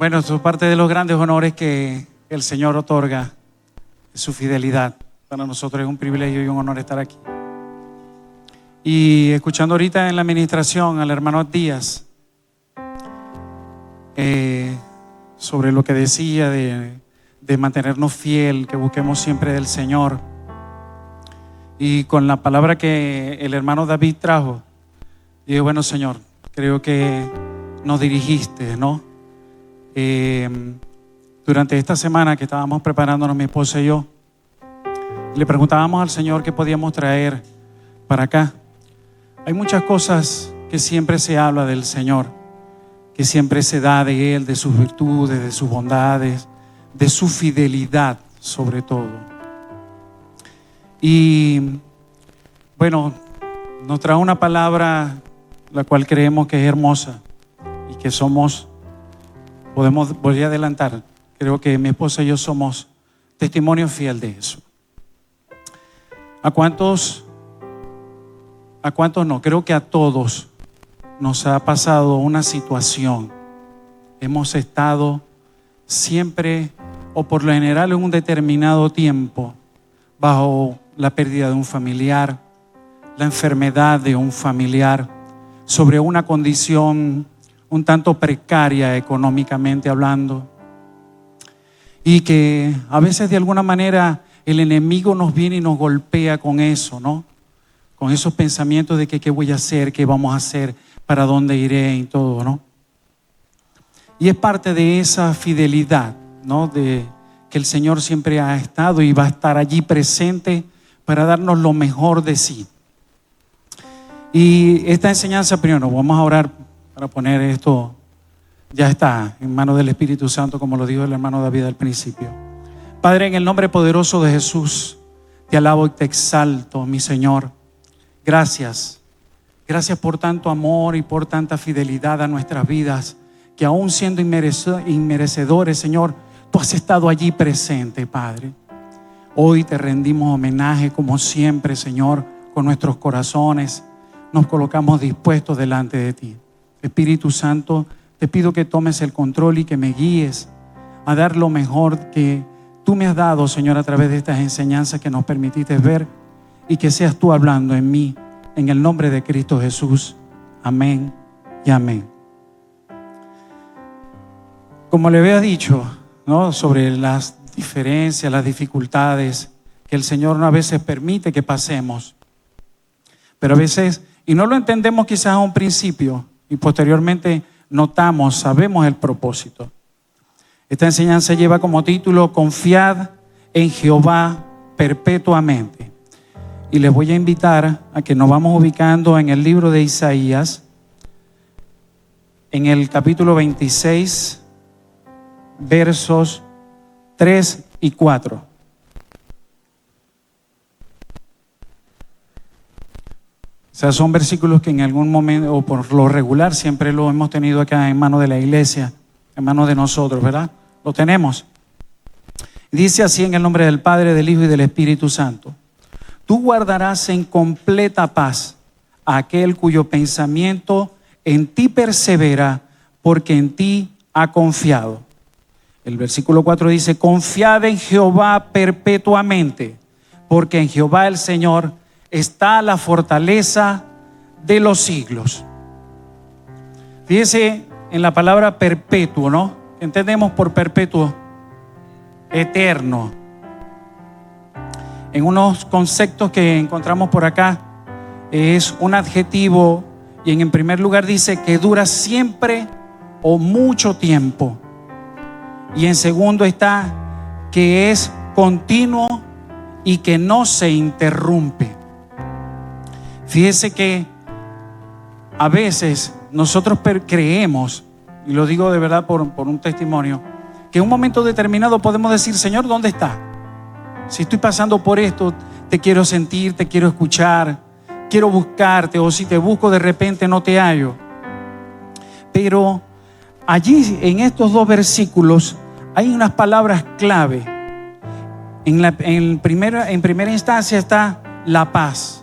Bueno, esto es parte de los grandes honores que el Señor otorga, su fidelidad. Para nosotros es un privilegio y un honor estar aquí. Y escuchando ahorita en la administración al hermano Díaz sobre lo que decía de mantenernos fiel, que busquemos siempre del Señor. Y con la palabra que el hermano David trajo, digo, bueno, Señor, creo que nos dirigiste, ¿no? Durante esta semana que estábamos preparándonos mi esposa y yo, le preguntábamos al Señor qué podíamos traer para acá. Hay muchas cosas que siempre se habla del Señor, que siempre se da de Él, de sus virtudes, de sus bondades, de su fidelidad sobre todo. Y bueno, nos trae una palabra la cual creemos que es hermosa y que voy a adelantar, creo que mi esposa y yo somos testimonio fiel de eso. ¿A cuántos no? Creo que a todos nos ha pasado una situación. Hemos estado siempre, o por lo general en un determinado tiempo, bajo la pérdida de un familiar, la enfermedad de un familiar, sobre una condición un tanto precaria económicamente hablando, y que a veces de alguna manera el enemigo nos viene y nos golpea con eso, ¿no? Con esos pensamientos de que qué voy a hacer, qué vamos a hacer, para dónde iré y todo, ¿no? Y es parte de esa fidelidad, ¿no? De que el Señor siempre ha estado y va a estar allí presente para darnos lo mejor de sí. Y esta enseñanza, primero, vamos a orar para poner esto, ya está en manos del Espíritu Santo, como lo dijo el hermano David al principio. Padre, en el nombre poderoso de Jesús, te alabo y te exalto, mi Señor. Gracias. Gracias por tanto amor y por tanta fidelidad a nuestras vidas, que aún siendo inmerecedores, Señor, tú has estado allí presente, Padre. Hoy te rendimos homenaje como siempre, Señor, con nuestros corazones. Nos colocamos dispuestos delante de ti. Espíritu Santo, te pido que tomes el control y que me guíes a dar lo mejor que tú me has dado, Señor, a través de estas enseñanzas que nos permitiste ver, y que seas tú hablando en mí, en el nombre de Cristo Jesús. Amén y amén. Como le había dicho, ¿no?, sobre las diferencias, las dificultades que el Señor a veces permite que pasemos, pero a veces, y no lo entendemos quizás a un principio, y posteriormente sabemos el propósito. Esta enseñanza lleva como título: Confiad en Jehová perpetuamente. Y les voy a invitar a que nos vamos ubicando en el libro de Isaías, en el capítulo 26, versos 3 y 4. O sea, son versículos que en algún momento, o por lo regular, siempre lo hemos tenido acá en manos de la iglesia, en manos de nosotros, ¿verdad? Lo tenemos. Dice así, en el nombre del Padre, del Hijo y del Espíritu Santo: Tú guardarás en completa paz a aquel cuyo pensamiento en ti persevera, porque en ti ha confiado. El versículo 4 dice: Confiad en Jehová perpetuamente, porque en Jehová el Señor está la fortaleza de los siglos. Fíjese en la palabra perpetuo, ¿no? Entendemos por perpetuo: eterno. En unos conceptos que encontramos por acá, es un adjetivo, y en primer lugar dice que dura siempre o mucho tiempo. Y en segundo está que es continuo y que no se interrumpe. Fíjese que a veces nosotros creemos, y lo digo de verdad por un testimonio, que en un momento determinado podemos decir: Señor, ¿dónde está? Si estoy pasando por esto, te quiero sentir, te quiero escuchar, quiero buscarte, o si te busco de repente no te hallo. Pero allí en estos dos versículos hay unas palabras clave. En primera instancia está la paz.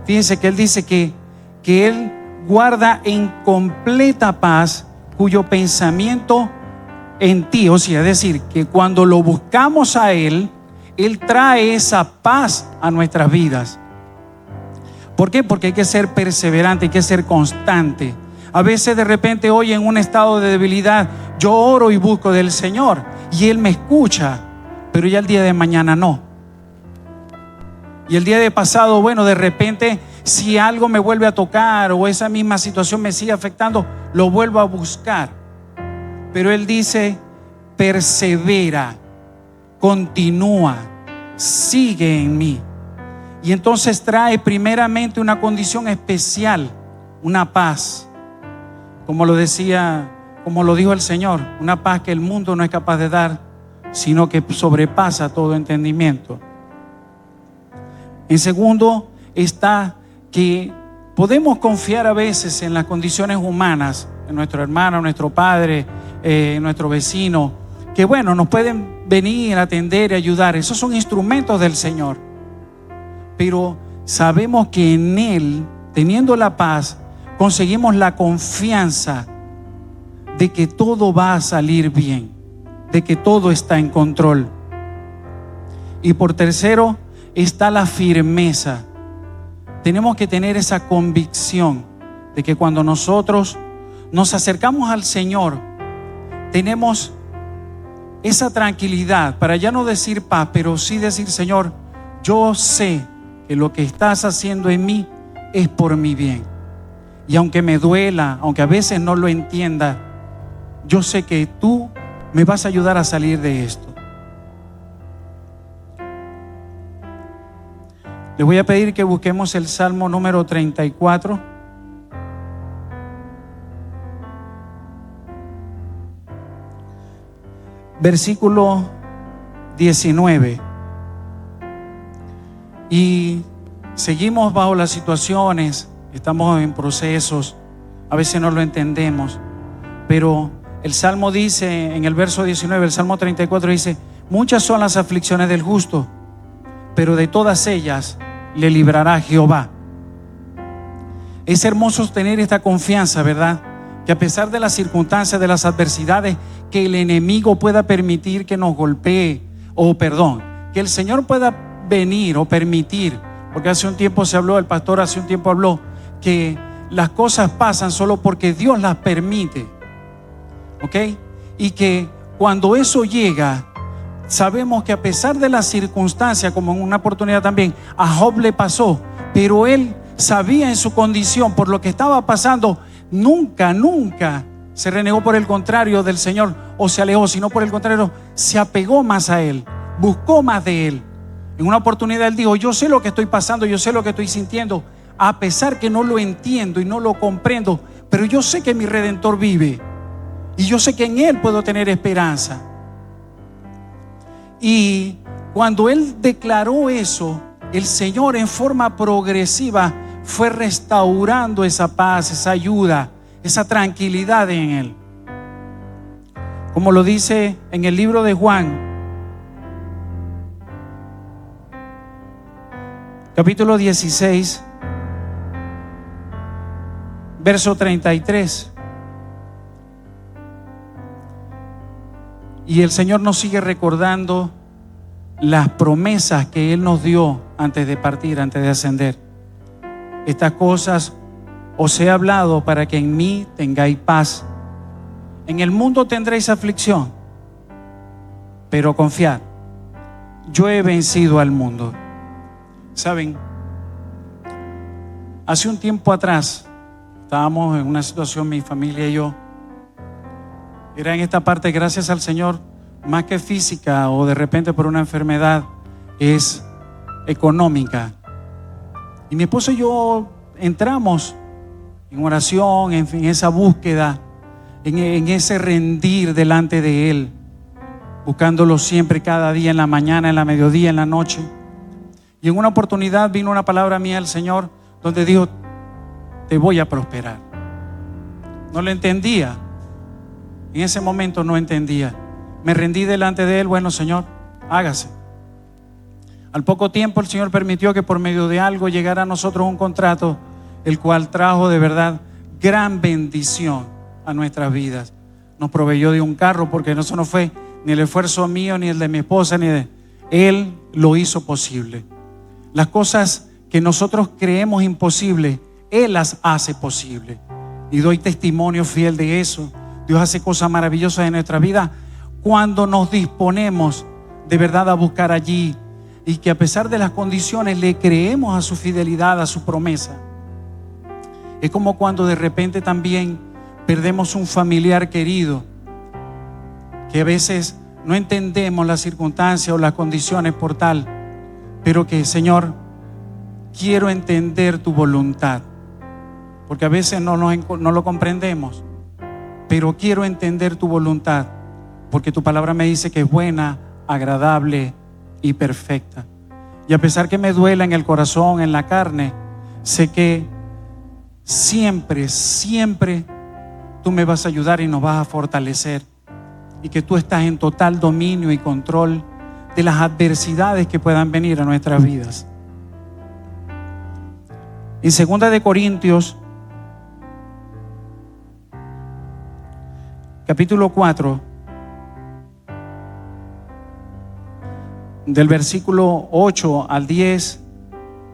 Fíjense que él dice que él guarda en completa paz, cuyo pensamiento en ti. O sea, es decir, que cuando lo buscamos a Él, Él trae esa paz a nuestras vidas. ¿Por qué? Porque hay que ser perseverante, hay que ser constante. A veces de repente hoy en un estado de debilidad yo oro y busco del Señor y Él me escucha, pero ya el día de mañana no. Y el día de pasado, bueno, de repente si algo me vuelve a tocar o esa misma situación me sigue afectando, lo vuelvo a buscar. Pero Él dice, persevera, continúa, sigue en mí. Y entonces trae primeramente una condición especial, una paz. Como lo decía, como lo dijo el Señor, una paz que el mundo no es capaz de dar, sino que sobrepasa todo entendimiento. En segundo está que podemos confiar a veces en las condiciones humanas, en nuestro hermano, nuestro padre, nuestro vecino, que bueno, nos pueden venir a atender y ayudar. Esos son instrumentos del Señor. Pero sabemos que en Él, teniendo la paz, conseguimos la confianza de que todo va a salir bien, de que todo está en control. Y por tercero está la firmeza. Tenemos que tener esa convicción de que cuando nosotros nos acercamos al Señor, tenemos esa tranquilidad para ya no decir paz, pero sí decir, Señor, yo sé que lo que estás haciendo en mí es por mi bien. Y aunque me duela, aunque a veces no lo entienda, yo sé que tú me vas a ayudar a salir de esto. Les voy a pedir que busquemos el Salmo número 34. Versículo 19. Y seguimos bajo las situaciones, estamos en procesos, a veces no lo entendemos, pero el Salmo dice, en el verso 19, el Salmo 34 dice, muchas son las aflicciones del justo, pero de todas ellas le librará Jehová. Es hermoso tener esta confianza, ¿verdad? Que a pesar de las circunstancias, de las adversidades, que el enemigo pueda permitir que nos golpee, que el Señor pueda venir o permitir, porque hace un tiempo se habló, el pastor hace un tiempo habló, que las cosas pasan solo porque Dios las permite, ¿ok? Y que cuando eso llega, sabemos que a pesar de las circunstancias, como en una oportunidad también, a Job le pasó, pero él sabía en su condición, por lo que estaba pasando, nunca se renegó, por el contrario del Señor o se alejó, sino por el contrario, se apegó más a Él, buscó más de Él. En una oportunidad Él dijo, yo sé lo que estoy pasando, yo sé lo que estoy sintiendo, a pesar que no lo entiendo y no lo comprendo, pero yo sé que mi Redentor vive y yo sé que en Él puedo tener esperanza. Y cuando Él declaró eso, el Señor en forma progresiva fue restaurando esa paz, esa ayuda, esa tranquilidad en Él. Como lo dice en el libro de Juan, capítulo 16, verso 33. Y el Señor nos sigue recordando las promesas que Él nos dio antes de partir, antes de ascender. Estas cosas os he hablado para que en mí tengáis paz. En el mundo tendréis aflicción, pero confiad, yo he vencido al mundo. Saben, hace un tiempo atrás estábamos en una situación, mi familia y yo, era en esta parte, gracias al Señor, más que física o de repente por una enfermedad, es económica. Y mi esposo y yo entramos en oración, en esa búsqueda, en ese rendir delante de Él, buscándolo siempre, cada día, en la mañana, en la mediodía, en la noche. Y en una oportunidad vino una palabra mía del Señor donde dijo, te voy a prosperar. No lo entendía, en ese momento no entendía. Me rendí delante de Él, bueno, Señor, hágase. Al poco tiempo el Señor permitió que por medio de algo llegara a nosotros un contrato, el cual trajo de verdad gran bendición a nuestras vidas. nos proveyó de un carro, porque eso no fue ni el esfuerzo mío, ni el de mi esposa, ni de Él lo hizo posible. Las cosas que nosotros creemos imposibles, Él las hace posible. Y doy testimonio fiel de eso. Dios hace cosas maravillosas en nuestra vida cuando nos disponemos de verdad a buscar allí, y que a pesar de las condiciones le creemos a su fidelidad, a su promesa. Es como cuando de repente también perdemos un familiar querido, que a veces no entendemos las circunstancias o las condiciones por tal, pero que, Señor, quiero entender tu voluntad, porque a veces no lo comprendemos, pero quiero entender tu voluntad, porque tu palabra me dice que es buena, agradable y perfecta. Y a pesar que me duela en el corazón, en la carne, sé que siempre, siempre tú me vas a ayudar y nos vas a fortalecer, y que tú estás en total dominio y control de las adversidades que puedan venir a nuestras vidas. En 2 de Corintios capítulo 4, del versículo 8 al 10,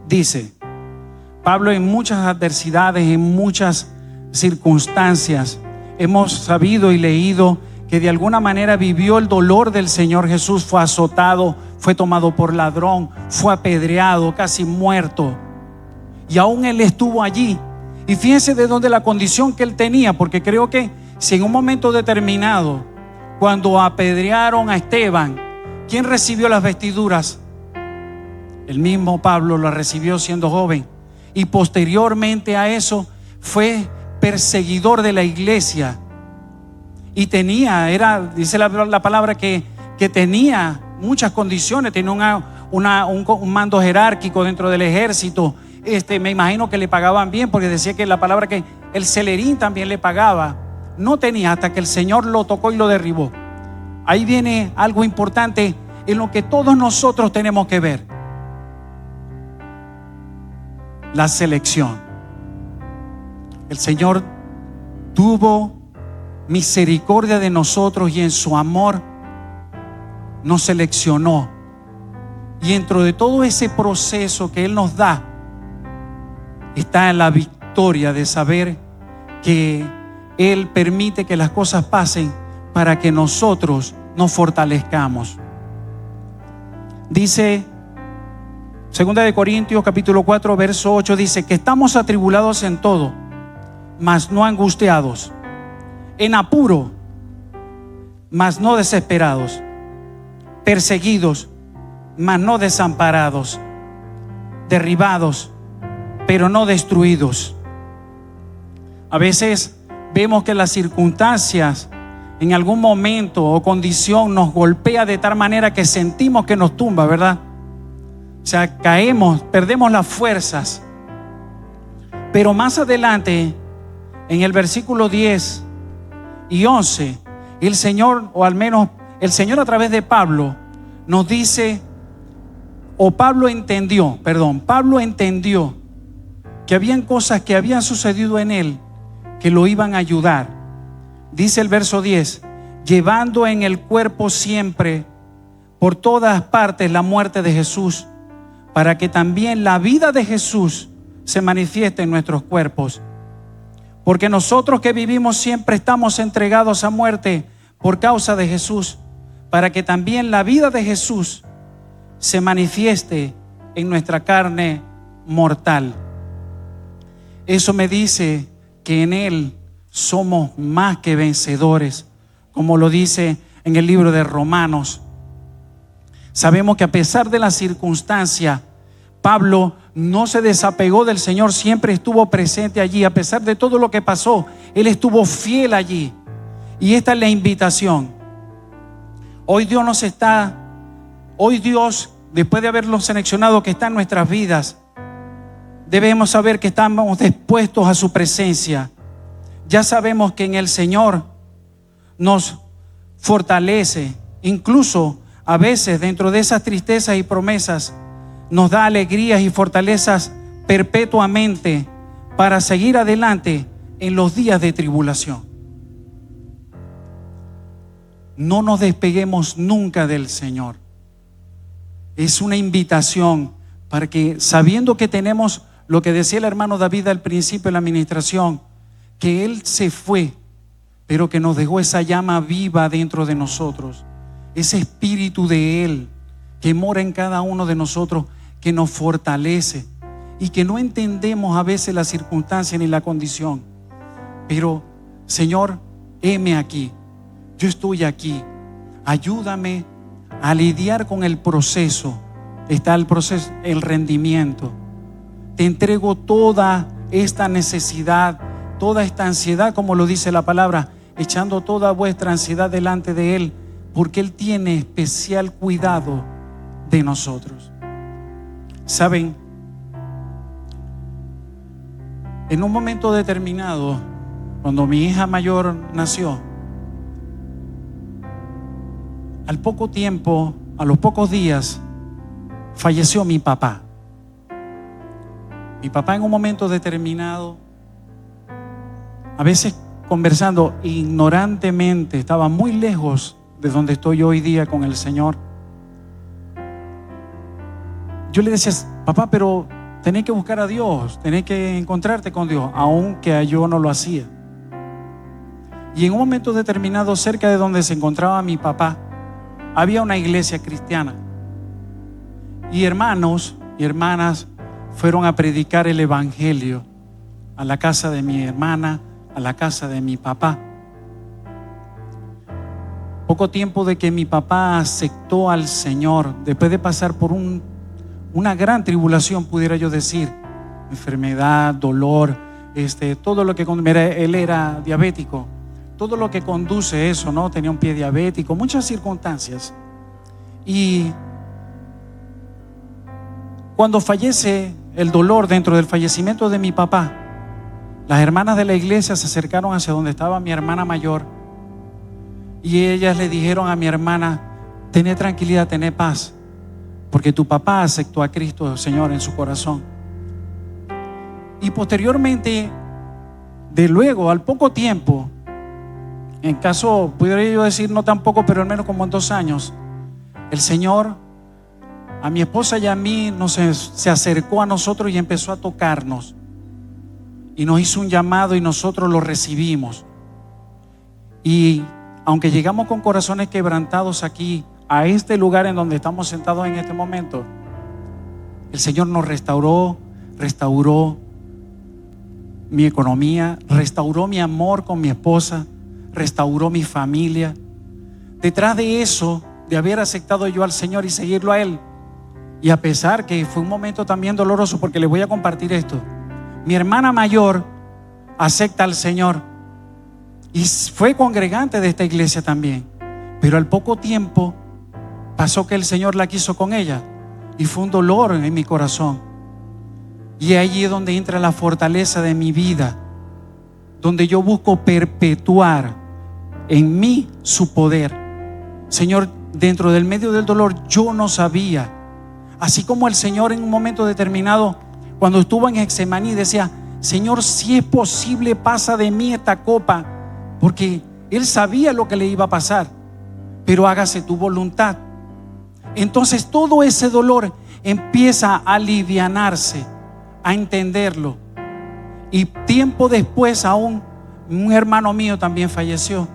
dice: Pablo, en muchas adversidades, en muchas circunstancias, hemos sabido y leído que de alguna manera vivió el dolor del Señor Jesús. Fue azotado, fue tomado por ladrón, fue apedreado, casi muerto, y aún Él estuvo allí. Y fíjense de dónde la condición que Él tenía, porque creo que si en un momento determinado, cuando apedrearon a Esteban, ¿quién recibió las vestiduras? El mismo Pablo las recibió siendo joven, y posteriormente a eso fue perseguidor de la iglesia. Y dice la palabra que tenía muchas condiciones. Tenía un mando jerárquico dentro del ejército. Me imagino que le pagaban bien, porque decía que la palabra que el celerín también le pagaba. No tenía, hasta que el Señor lo tocó y lo derribó. Ahí viene algo importante en lo que todos nosotros tenemos que ver: la selección. El Señor tuvo misericordia de nosotros y en su amor nos seleccionó. Y dentro de todo ese proceso que Él nos da, está en la victoria de saber que Él permite que las cosas pasen para que nosotros nos fortalezcamos. Dice 2 de Corintios capítulo 4 verso 8, dice que estamos atribulados en todo, mas no angustiados, en apuro, mas no desesperados, perseguidos, mas no desamparados, derribados, pero no destruidos. A veces vemos que las circunstancias en algún momento o condición nos golpea de tal manera que sentimos que nos tumba, ¿verdad? O sea, caemos, perdemos las fuerzas. Pero más adelante, en el versículo 10 y 11, el Señor, o al menos el Señor a través de Pablo, nos dice, Pablo entendió que habían cosas que habían sucedido en él que lo iban a ayudar. Dice el verso 10: llevando en el cuerpo siempre por todas partes la muerte de Jesús, para que también la vida de Jesús se manifieste en nuestros cuerpos. Porque nosotros que vivimos siempre estamos entregados a muerte por causa de Jesús, para que también la vida de Jesús se manifieste en nuestra carne mortal. Eso me dice que en Él somos más que vencedores, como lo dice en el libro de Romanos. Sabemos que a pesar de la circunstancia, Pablo no se desapegó del Señor, siempre estuvo presente allí. A pesar de todo lo que pasó, él estuvo fiel allí. Y esta es la invitación. Hoy Dios, después de haberlo seleccionado, que está en nuestras vidas, debemos saber que estamos dispuestos a su presencia. Ya sabemos que en el Señor nos fortalece, incluso a veces dentro de esas tristezas y promesas nos da alegrías y fortalezas perpetuamente para seguir adelante en los días de tribulación. no nos despeguemos nunca del Señor. Es una invitación para que, sabiendo que tenemos lo que decía el hermano David al principio de la administración, que Él se fue, pero que nos dejó esa llama viva dentro de nosotros, ese espíritu de Él que mora en cada uno de nosotros, que nos fortalece, y que no entendemos a veces la circunstancia ni la condición, pero Señor, heme aquí, yo estoy aquí, ayúdame a lidiar con el proceso. Está el proceso, el rendimiento. Te entrego toda esta necesidad, toda esta ansiedad, como lo dice la palabra, echando toda vuestra ansiedad delante de Él, porque Él tiene especial cuidado de nosotros. Saben, en un momento determinado, cuando mi hija mayor nació, al poco tiempo, a los pocos días, falleció mi papá. Mi papá en un momento determinado, a veces conversando ignorantemente, estaba muy lejos de donde estoy hoy día con el Señor. Yo le decía, papá, pero tenés que buscar a Dios, tenés que encontrarte con Dios, aunque yo no lo hacía. Y en un momento determinado, cerca de donde se encontraba mi papá, había una iglesia cristiana. Y hermanos y hermanas fueron a predicar el evangelio a la casa de mi hermana, a la casa de mi papá. Poco tiempo de que mi papá aceptó al Señor, después de pasar por una gran tribulación, pudiera yo decir, enfermedad, dolor, todo lo que él era diabético, todo lo que conduce eso, ¿no? Tenía un pie diabético, muchas circunstancias. Y cuando fallece, el dolor dentro del fallecimiento de mi papá, las hermanas de la iglesia se acercaron hacia donde estaba mi hermana mayor, y ellas le dijeron a mi hermana: tené tranquilidad, tené paz, porque tu papá aceptó a Cristo, Señor, en su corazón. Y posteriormente, de luego, al poco tiempo, en caso, pudiera yo decir no tan poco, pero al menos como en 2 años, el Señor a mi esposa y a mí se acercó a nosotros y empezó a tocarnos, y nos hizo un llamado y nosotros lo recibimos. Y aunque llegamos con corazones quebrantados aquí a este lugar en donde estamos sentados en este momento, el Señor nos restauró mi economía, restauró mi amor con mi esposa, restauró mi familia. Detrás de eso, de haber aceptado yo al Señor y seguirlo a Él, y a pesar que fue un momento también doloroso, porque les voy a compartir esto, mi hermana mayor acepta al Señor y fue congregante de esta iglesia también, pero al poco tiempo pasó que el Señor la quiso con ella, y fue un dolor en mi corazón. Y allí es donde entra la fortaleza de mi vida, donde yo busco perpetuar en mí su poder. Señor, dentro del medio del dolor yo no sabía, así como el Señor en un momento determinado, cuando estuvo en Getsemaní, decía: Señor, si es posible, pasa de mí esta copa, porque Él sabía lo que le iba a pasar, pero hágase tu voluntad. Entonces todo ese dolor empieza a alivianarse, a entenderlo. Y tiempo después, aún un hermano mío también falleció.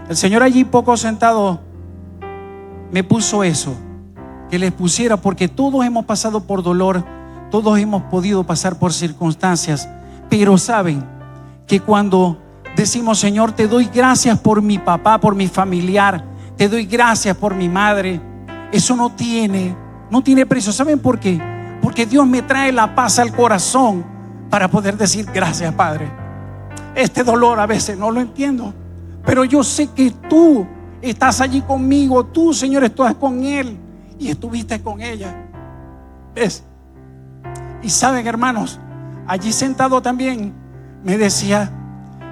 El Señor allí poco sentado me puso eso, que les pusiera, porque todos hemos pasado por dolor, todos hemos podido pasar por circunstancias, pero saben que cuando decimos: Señor, te doy gracias por mi papá, por mi familiar, te doy gracias por mi madre, eso no tiene precio. ¿Saben por qué? Porque Dios me trae la paz al corazón para poder decir: gracias, Padre. Este dolor a veces no lo entiendo, pero yo sé que tú estás allí conmigo. Tú, Señor, estás con él y estuviste con ella. ¿Ves? Y saben, hermanos, allí sentado también me decía: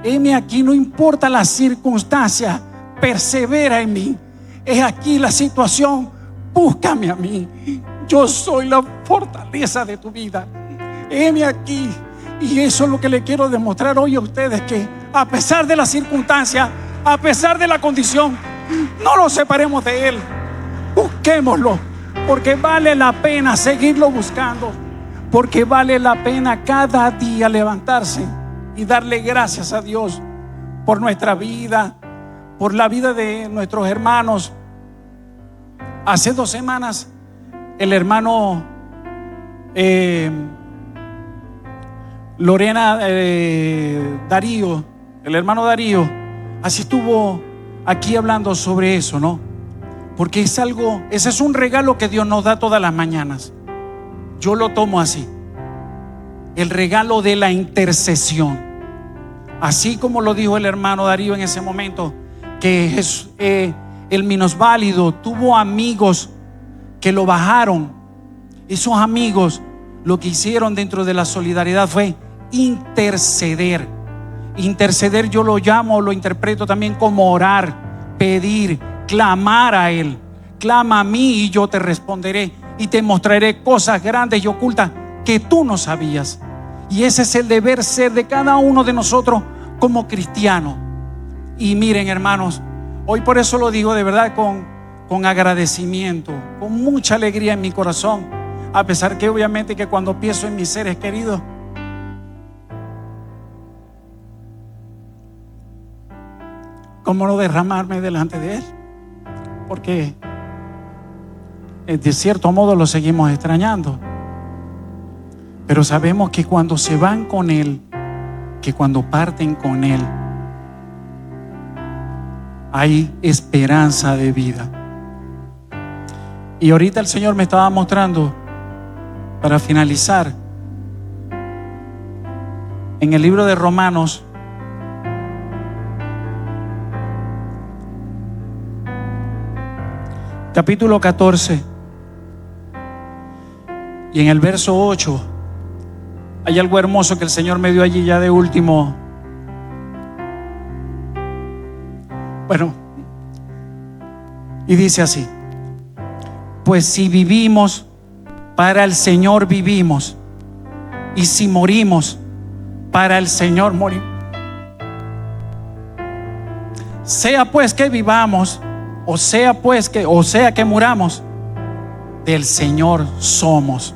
heme aquí, no importa la circunstancia, persevera en mí. Es aquí la situación, búscame a mí. Yo soy la fortaleza de tu vida. Heme aquí. Y eso es lo que le quiero demostrar hoy a ustedes, que a pesar de la circunstancia, a pesar de la condición, No nos separemos de Él. Busquémoslo, porque vale la pena seguirlo buscando, porque vale la pena cada día levantarse y darle gracias a Dios por nuestra vida, por la vida de nuestros hermanos. Hace 2 semanas el hermano Lorena Darío, el hermano Darío, así estuvo aquí hablando sobre eso, ¿no? Porque es algo, ese es un regalo que Dios nos da todas las mañanas. Yo lo tomo así: el regalo de la intercesión. Así como lo dijo el hermano Darío en ese momento, que es, el minusválido tuvo amigos que lo bajaron. Esos amigos lo que hicieron dentro de la solidaridad fue interceder. Interceder yo lo llamo, lo interpreto también como orar, pedir, clamar a Él. Clama a mí y yo te responderé y te mostraré cosas grandes y ocultas que tú no sabías. Y ese es el deber ser de cada uno de nosotros como cristianos. Y miren, hermanos, hoy por eso lo digo de verdad con agradecimiento, con mucha alegría en mi corazón, a pesar que obviamente que cuando pienso en mis seres queridos, ¿cómo no derramarme delante de Él? Porque de cierto modo lo seguimos extrañando, pero sabemos que cuando se van con Él, que cuando parten con Él, hay esperanza de vida. Y ahorita el Señor me estaba mostrando, para finalizar, en el libro de Romanos, capítulo 14, y en el verso 8 hay algo hermoso que el Señor me dio allí ya de último. Bueno, y dice así: pues si vivimos, para el Señor vivimos, y si morimos, para el Señor morimos. Sea pues que vivamos, o sea que muramos, del Señor somos.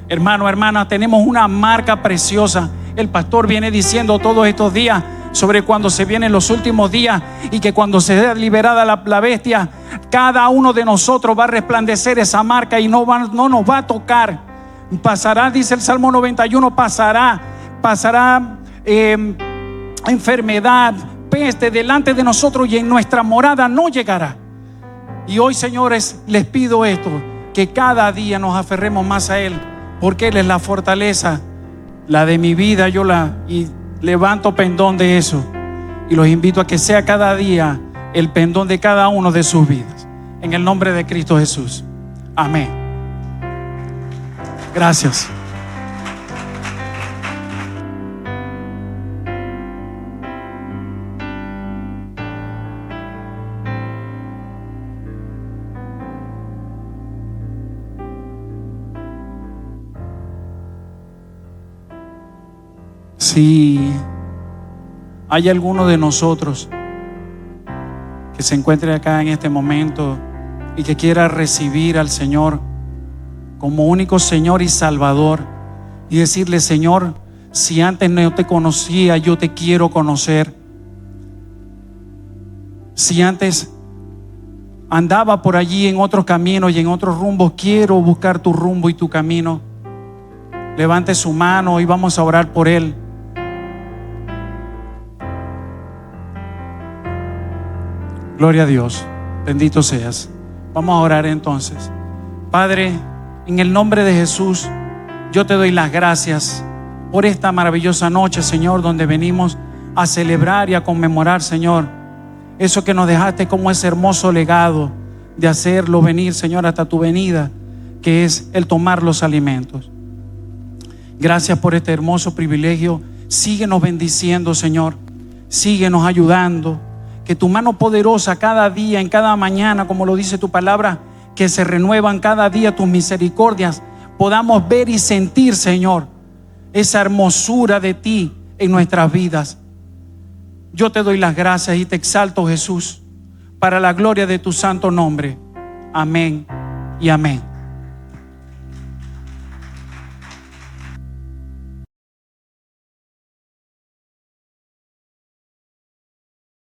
Hermano, hermana, tenemos una marca preciosa. El pastor viene diciendo todos estos días sobre cuando se vienen los últimos días, y que cuando se dé liberada la bestia, cada uno de nosotros va a resplandecer esa marca y no nos va a tocar. Pasará, dice el Salmo 91, pasará enfermedad, peste delante de nosotros, y en nuestra morada no llegará. Y hoy, señores, les pido esto: que cada día nos aferremos más a Él, porque Él es la fortaleza, la de mi vida. Y levanto pendón de eso, y los invito a que sea cada día el pendón de cada uno de sus vidas, en el nombre de Cristo Jesús. Amén. Gracias. Si hay alguno de nosotros que se encuentre acá en este momento y que quiera recibir al Señor como único Señor y Salvador, y decirle: Señor, si antes no te conocía, yo te quiero conocer. Si antes andaba por allí en otros caminos y en otros rumbos, quiero buscar tu rumbo y tu camino. Levante su mano y vamos a orar por él. Gloria a Dios, bendito seas. Vamos a orar entonces. Padre, en el nombre de Jesús, yo te doy las gracias por esta maravillosa noche, Señor, donde venimos a celebrar y a conmemorar, Señor, eso que nos dejaste como ese hermoso legado de hacerlo venir, Señor, hasta tu venida, que es el tomar los alimentos. Gracias por este hermoso privilegio. Síguenos bendiciendo, Señor. Síguenos ayudando. Que tu mano poderosa cada día, en cada mañana, como lo dice tu palabra, que se renuevan cada día tus misericordias, podamos ver y sentir, Señor, esa hermosura de ti en nuestras vidas. Yo te doy las gracias y te exalto, Jesús, para la gloria de tu santo nombre. Amén y amén.